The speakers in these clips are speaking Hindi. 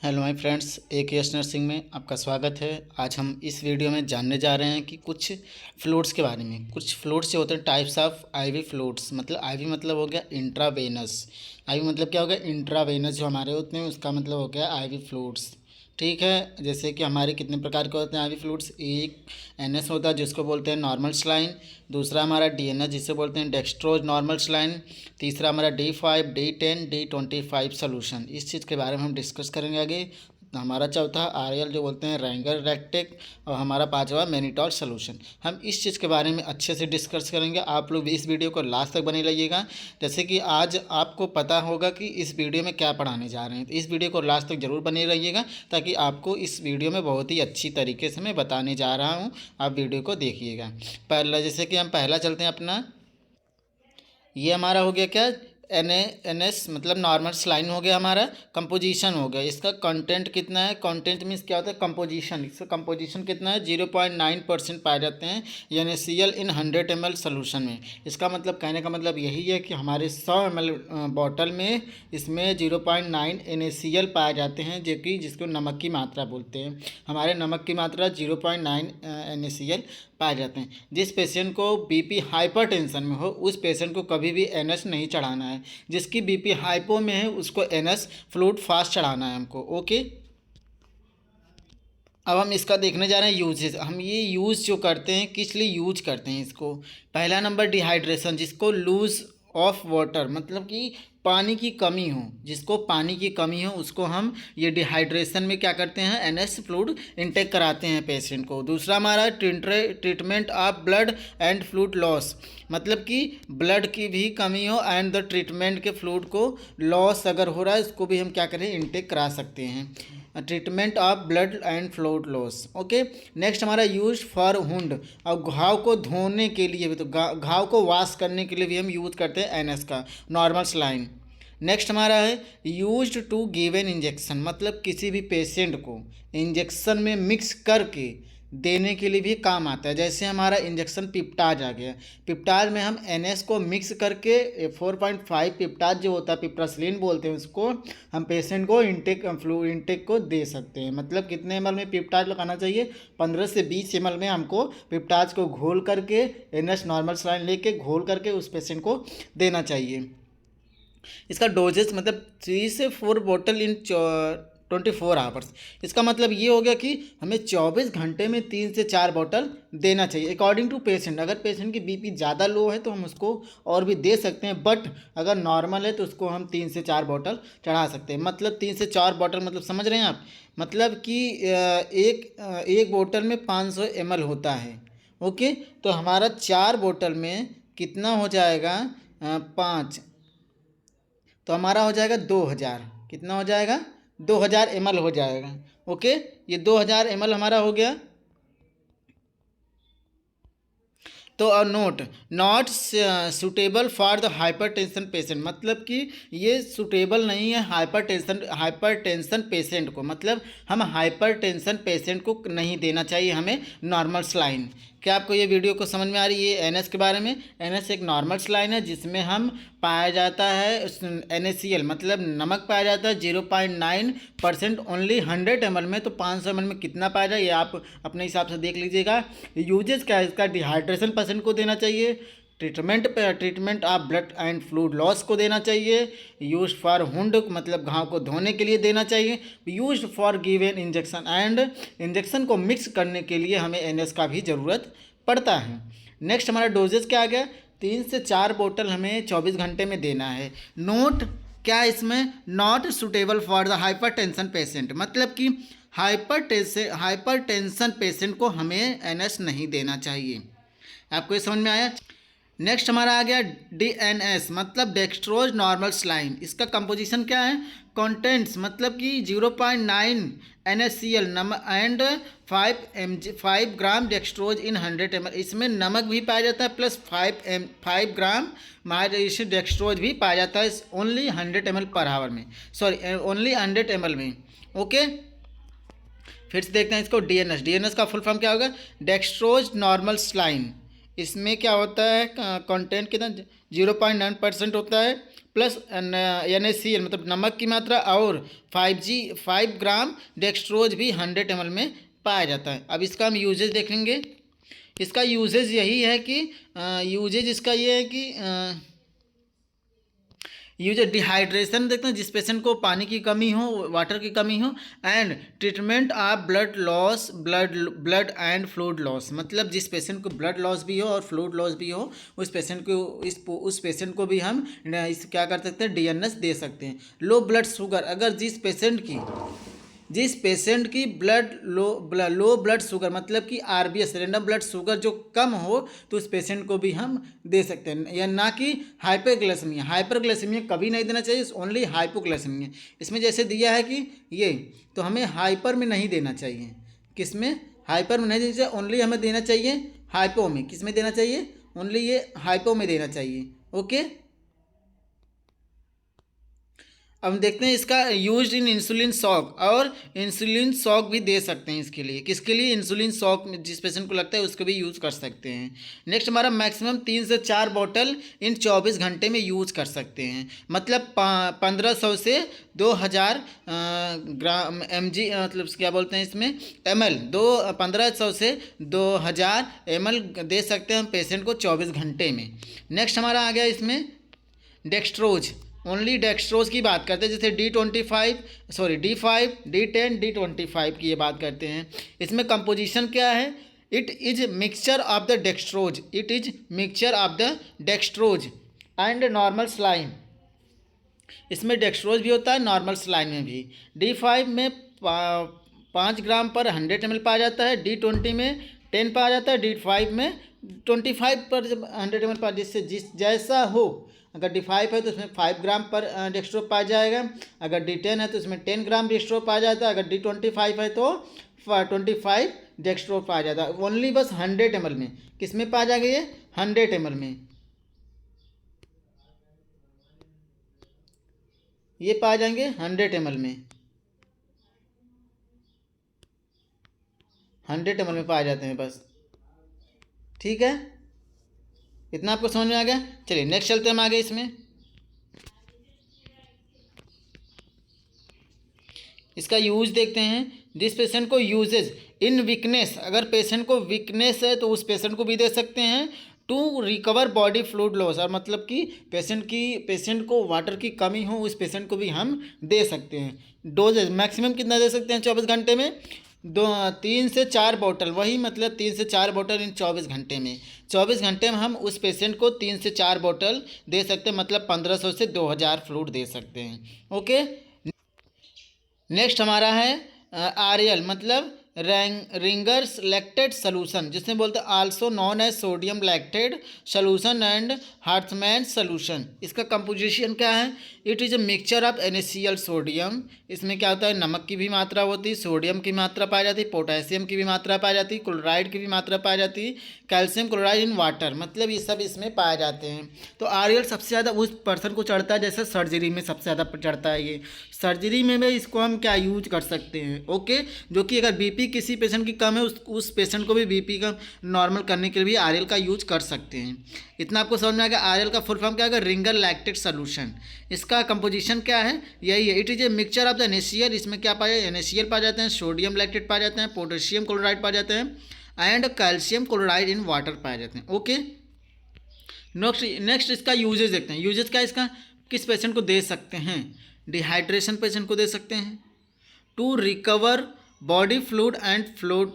Hello my friends, AKS nursing में आपका स्वागत है। आज हम इस वीडियो में जानने जा रहे हैं कि कुछ फ्लूइड्स के बारे में। कुछ फ्लूइड्स जो होते हैं टाइप्स ऑफ आईवी फ्लूइड्स, मतलब आईवी मतलब हो गया इंट्रावेनस। आईवी मतलब क्या हो गया? इंट्रावेनस जो हमारे होते हैं उसका मतलब हो गया आईवी फ्लूइड्स। ठीक है, जैसे कि हमारे कितने प्रकार के होते हैं आईवी फ्लूइड्स। एक एनएस होता है जिसको बोलते हैं नॉर्मल स्लाइन। दूसरा हमारा डीएनएस जिसे बोलते हैं डेक्स्ट्रोज नॉर्मल स्लाइन। तीसरा हमारा D5, D10, D25 सोल्यूशन। इस चीज़ के बारे में हम डिस्कस करेंगे आगे। हमारा चौथा आरएल जो बोलते हैं रैंगर रेक्टेक, और हमारा पांचवा मैनिटॉल सोल्यूशन। हम इस चीज़ के बारे में अच्छे से डिस्कस करेंगे। आप लोग भी इस वीडियो को लास्ट तक बने रहिएगा। जैसे कि आज आपको पता होगा कि इस वीडियो में क्या पढ़ाने जा रहे हैं, तो इस वीडियो को लास्ट तक जरूर बने रहिएगा ताकि आपको इस वीडियो में बहुत ही अच्छी तरीके से मैं बताने जा रहा हूँ। आप वीडियो को देखिएगा। पहला जैसे कि हम पहला चलते हैं अपना। ये हमारा हो गया क्या? एन एस मतलब नॉर्मल स्लाइन हो गया। हमारा कंपोजिशन हो गया। इसका कंटेंट कितना है? कंटेंट मीन्स क्या होता है? कंपोजिशन। इसका कंपोजिशन कितना है? 0.9% पाए जाते हैं NaCl इन 100 ml सोल्यूशन में। इसका मतलब कहने का मतलब यही है कि हमारे 100 ml बॉटल में इसमें 0.9 NaCl पाए जाते हैं, जो कि जिसको नमक की मात्रा बोलते हैं। हमारे नमक की मात्रा 0.9 NaCl पाए जाते हैं। जिस पेशेंट को बीपी हाइपरटेंशन में हो उस पेशेंट को कभी भी एनएस नहीं चढ़ाना है। जिसकी बीपी हाइपो में है उसको एनएस फ्लूइड फास्ट चढ़ाना है हमको। ओके, अब हम इसका देखने जा रहे हैं यूजेस। हम ये यूज़ जो करते हैं किस लिए यूज करते हैं इसको। पहला नंबर डिहाइड्रेशन, जिसको लूज ऑफ वाटर मतलब कि पानी की कमी हो, जिसको पानी की कमी हो उसको हम ये डिहाइड्रेशन में क्या करते हैं? एनएस फ्लूइड इनटेक कराते हैं पेशेंट को। दूसरा हमारा treatment of blood and fluid loss, मतलब कि ब्लड की भी कमी हो एंड द ट्रीटमेंट के फ्लूइड को लॉस अगर हो रहा है उसको भी हम क्या करें? इनटेक करा सकते हैं। Treatment of blood and fluid loss. Okay, next हमारा यूज फॉर वुंड, और घाव को धोने के लिए भी, तो घाव को वॉश करने के लिए भी हम यूज़ करते हैं एनएस का नॉर्मल स्लाइन। नेक्स्ट हमारा है use to give an injection, मतलब किसी भी पेशेंट को इंजेक्शन में मिक्स करके देने के लिए भी काम आता है। जैसे हमारा इंजेक्शन पिप्टाज आ गया, पिप्टाज में हम एनएस को मिक्स करके 4.5 पिप्टाज जो होता है, पिप्रासिलिन बोलते हैं उसको, हम पेशेंट को इंटेक को दे सकते हैं। मतलब कितने ml में पिप्टाज लगाना चाहिए? 15 से 20 ml में हमको पिप्टाज को घोल करके एनएस नॉर्मल सलाइन लेके घोल करके उस पेशेंट को देना चाहिए। इसका डोजेस मतलब 3 से 4 बोतल इन 24 आवर्स। इसका मतलब ये हो गया कि हमें 24 घंटे में 3 से 4 बोतल देना चाहिए अकॉर्डिंग टू पेशेंट। अगर पेशेंट की बीपी ज़्यादा लो है तो हम उसको और भी दे सकते हैं, बट अगर नॉर्मल है तो उसको हम 3 से 4 बोतल चढ़ा सकते हैं। मतलब 3 से 4 बोतल मतलब समझ रहे हैं आप? मतलब कि एक बोतल में 500 ml होता है। ओके, तो हमारा 4 बोतल में कितना हो जाएगा? 5, तो हमारा हो जाएगा 2000। कितना हो जाएगा? 2000 ml हो जाएगा। ओके, ये 2000 ml हमारा हो गया। तो note not suitable for the hypertension patient, मतलब कि ये सूटेबल नहीं है हाइपरटेंशन पेशेंट को। मतलब हम हाइपरटेंशन पेशेंट को नहीं देना चाहिए हमें नॉर्मल सलाइन। क्या आपको ये वीडियो को समझ में आ रही है? एनएस के बारे में। एनएस एक नॉर्मल सलाइन है जिसमें हम पाया जाता है NaCl मतलब नमक पाया जाता है 0.9% ओनली 100 ml में। तो 500 ml में कितना पाया जाए ये आप अपने हिसाब से देख लीजिएगा। यूजेस क्या है इसका? डिहाइड्रेशन पेशेंट को देना चाहिए, treatment of blood and fluid loss को देना चाहिए, यूज फॉर वुंड मतलब घाव को धोने के लिए देना चाहिए, use for given injection and injection को मिक्स करने के लिए हमें एनएस का भी ज़रूरत पड़ता है। नेक्स्ट हमारा डोजेस क्या आ गया? 3 से 4 बोतल हमें 24 घंटे में देना है। नोट क्या इसमें? Not suitable for the hypertension patient, मतलब कि हाइपरटेंशन पेशेंट को हमें एनएस नहीं देना चाहिए। आपको ये समझ में आया? नेक्स्ट हमारा आ गया DNS मतलब डेक्स्ट्रोज नॉर्मल स्लाइन। इसका कंपोजिशन क्या है? कंटेंट्स मतलब कि 0.9 NaCl and 5 gram dextrose in 100 ml। इसमें नमक भी पाया जाता है प्लस 5 ग्राम माइलेशन डेक्स्ट्रोज भी पाया जाता है ओनली 100 ml पर आवर में, सॉरी ओनली 100 ml में। ओके, फिर से देखते हैं इसको। DNS का फुल फॉर्म क्या होगा? Dextrose normal saline. इसमें क्या होता है? कंटेंट कितना? 0.9% होता है प्लस NaCl मतलब नमक की मात्रा और 5 ग्राम डेक्सट्रोज भी 100 ml में पाया जाता है। अब इसका हम यूजेज देखेंगे। इसका यूजेज यही है कि यूजेज इसका ये है कि यूजेज डिहाइड्रेशन देखते हैं जिस पेशेंट को पानी की कमी हो, वाटर की कमी हो, and treatment of blood loss, blood and fluid loss मतलब जिस पेशेंट को ब्लड लॉस भी हो और फ्लूइड लॉस भी हो उस पेशेंट को भी हम क्या कर सकते हैं, DNS दे सकते हैं। लो ब्लड शुगर अगर जिस पेशेंट की लो ब्लड शुगर मतलब कि RBS रैंडम ब्लड शुगर जो कम हो तो उस पेशेंट को भी हम दे सकते हैं, या ना कि हाइपरग्लाइसेमिया कभी नहीं देना चाहिए, ओनली हाइपोग्लाइसेमिया। इसमें जैसे दिया है कि ये तो हमें हाइपर में नहीं देना चाहिए, किसमें हाइपर में नहीं देना चाहिए, ओनली हमें देना चाहिए हाइपो में। किस में देना चाहिए, ओनली ये हाइपो में देना चाहिए। ओके, अब देखते हैं इसका यूज इन इंसुलिन शॉक, और इंसुलिन शॉक भी दे सकते हैं इसके लिए। किसके लिए, इंसुलिन शॉक जिस पेशेंट को लगता है उसको भी यूज़ कर सकते हैं। नेक्स्ट हमारा मैक्सिमम 3 से 4 बॉटल इन 24 घंटे में यूज़ कर सकते हैं, मतलब 1500 से 2000 ग्राम mg मतलब क्या बोलते हैं इसमें ml 1500 से 2000 ml दे सकते हैं हम पेशेंट को 24 घंटे में। नेक्स्ट हमारा आ गया इसमें डेक्सट्रोज, ओनली डेक्सट्रोज की बात करते हैं, जैसे D5, D10, D25 की ये बात करते हैं। इसमें कंपोजिशन क्या है, it is mixture of the dextrose and normal saline. इसमें डेक्सट्रोज भी होता है, नॉर्मल स्लाइन में भी। D5 में 5 ग्राम पर 100 ml पाया जाता है, D20 में 10 पाया जाता है, D5 में 25 पर 100 ml पाया, जैसा हो। अगर D5 है तो उसमें 5 ग्राम पर डेक्सट्रो पाया जाएगा, अगर D10 है तो उसमें 10 ग्राम डेक्सट्रो पाया जाता है, अगर D25 है तो 25 डेक्सट्रो पाया जाता है। ओनली बस 100 ml में, किस में पाया जाएगा, ये 100 ml में ये पाए जाएंगे, 100 ml में, 100 ml में पाए जाते हैं बस। ठीक है, इतना आपको समझ में आ गया। चलिए नेक्स्ट चलते हैं हम आगे। इसमें इसका यूज देखते हैं। जिस पेशेंट को यूजेज इन वीकनेस, अगर पेशेंट को वीकनेस है तो उस पेशेंट को भी दे सकते हैं। To recover body fluid loss, और मतलब कि पेशेंट को वाटर की कमी हो उस पेशेंट को भी हम दे सकते हैं। डोजेज मैक्सिमम कितना दे सकते हैं 24 घंटे में, 3 से 4 बोतल, वही मतलब 3 से 4 बोतल इन 24 घंटे में। 24 घंटे में हम उस पेशेंट को 3 से 4 बोतल दे सकते हैं, मतलब 1500 से 2000 फ्लूइड दे सकते हैं। ओके, नेक्स्ट हमारा है RL मतलब रिंगर्स लैक्टेट सोल्यूशन, जिसमें बोलते हैं also known as sodium lactate solution and Hartmann's solution. इसका कंपोजिशन क्या है, it is a mixture of NaCl sodium. इसमें क्या होता है, नमक की भी मात्रा होती है, सोडियम की मात्रा पाई जाती है, पोटेशियम की भी मात्रा पाई जाती है, क्लोराइड की भी मात्रा पाई जाती है, कैल्शियम क्लोराइड इन वाटर, मतलब ये सब इसमें पाए जाते हैं। तो RL सबसे ज़्यादा उस पर्सन को चढ़ता है, जैसे सर्जरी में सबसे ज़्यादा चढ़ता है। ये सर्जरी में भी इसको हम क्या यूज कर सकते हैं। ओके, जो कि अगर BP किसी पेशेंट की कम है उस पेशेंट को भी BP का नॉर्मल करने के लिए भी RL का यूज कर सकते हैं। इतना आपको समझ में आ गया। RL का फुल फॉर्म क्या है, रिंगर लैक्टेट सोल्यूशन। इसका कंपोजिशन क्या है, यही है, it is a mixture of the NaCl। इसमें क्या पाया जाए, NaCl पाए जाते हैं, सोडियम लैक्टेट पाए जाते हैं, पोटेशियम क्लोराइड पाए जाते हैं and calcium chloride in water पाए जाते हैं। ओके, नेक्स्ट इसका यूजेज देखते हैं। यूजेज क्या है इसका, किस पेशेंट को दे सकते हैं, डिहाइड्रेशन पेशेंट को दे सकते हैं। To recover body fluid and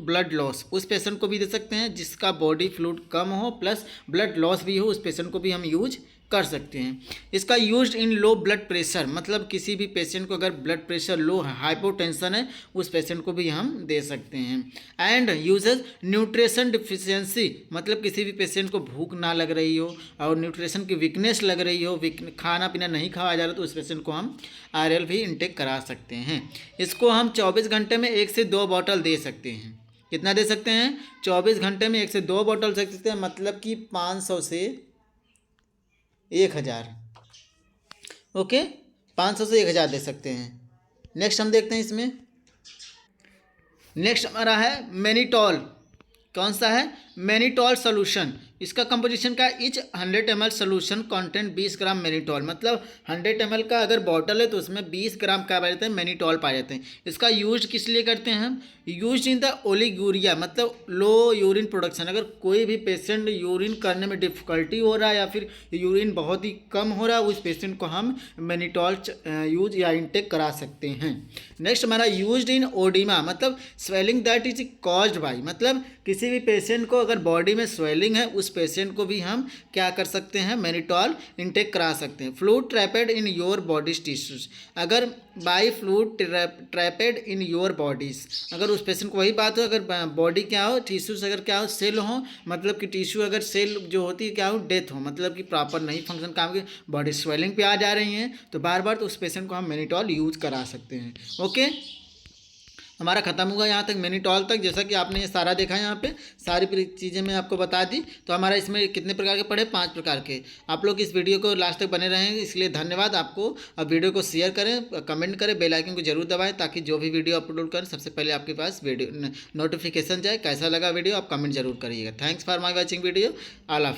blood loss, उस पेशेंट को भी दे सकते हैं जिसका बॉडी फ्लूइड कम हो प्लस ब्लड लॉस भी हो, उस पेशेंट को भी हम यूज कर सकते हैं। इसका use in low blood pressure, मतलब किसी भी पेशेंट को अगर ब्लड प्रेशर लो है, हाइपोटेंशन है, उस पेशेंट को भी हम दे सकते हैं। एंड यूजेज न्यूट्रिशन डिफिशियंसी, मतलब किसी भी पेशेंट को भूख ना लग रही हो और न्यूट्रिशन की वीकनेस लग रही हो, खाना पीना नहीं खाया जा रहा, तो उस पेशेंट को हम RL भी इंटेक करा सकते हैं। इसको हम 24 घंटे में 1 से 2 बॉटल दे सकते हैं। कितना दे सकते हैं, 24 घंटे में 1 से 2 बॉटल दे सकते हैं, मतलब कि 500 से 1000। ओके, 500 से 1000 दे सकते हैं। नेक्स्ट हम देखते हैं इसमें। नेक्स्ट हमारा है मैनिटॉल। कौन सा है, मैनिटॉल सोल्यूशन। इसका कंपोजिशन का इच 100 ml सोल्यूशन कंटेंट 20 ग्राम मेनिटॉल, मतलब 100 ml का अगर बॉटल है तो उसमें 20 ग्राम क्या पाए जाते हैं, मेनिटॉल पाए जाते हैं। इसका यूज किस लिए करते हैं हम, यूज इन द ओलिगूरिया, मतलब लो यूरिन प्रोडक्शन। अगर कोई भी पेशेंट यूरिन करने में डिफिकल्टी हो रहा है या फिर यूरिन बहुत ही कम हो रहा है, उस पेशेंट को हम मेनिटॉल यूज या इनटेक करा सकते हैं। नेक्स्ट हमारा यूज्ड इन ओडिमा, मतलब swelling that is caused by, मतलब किसी भी पेशेंट को अगर बॉडी में स्वेलिंग है उस पेशेंट को भी हम क्या कर सकते हैं, मेनिटॉल इनटेक करा सकते हैं। Fluid trapped in your body's tissues, अगर by fluid trapped in your bodies, अगर उस पेशेंट को वही बात हो, अगर बॉडी क्या हो, टिश्यूज अगर क्या हो, सेल हो, मतलब कि टिश्यू अगर सेल जो होती है क्या हो, डेथ हो, मतलब कि प्रॉपर नहीं फंक्शन काम की, बॉडी स्वेलिंग पे आ जा रही हैं, तो बार बार तो उस पेशेंट को हम मेनिटॉल यूज करा सकते हैं। ओके, हमारा खत्म हुआ यहाँ तक मेनिटॉल तक। जैसा कि आपने ये सारा देखा, यहाँ पे सारी चीज़ें मैं आपको बता दी। तो हमारा इसमें कितने प्रकार के पढ़े, 5 प्रकार के। आप लोग इस वीडियो को लास्ट तक बने रहेंगे, इसलिए धन्यवाद आपको। अब वीडियो को शेयर करें, कमेंट करें, बेल आइकन को जरूर दबाएं, ताकि जो भी वीडियो अपलोड करें सबसे पहले आपके पास वीडियो नोटिफिकेशन जाए। कैसा लगा वीडियो आप कमेंट जरूर करिएगा। Thanks for my watching video. All of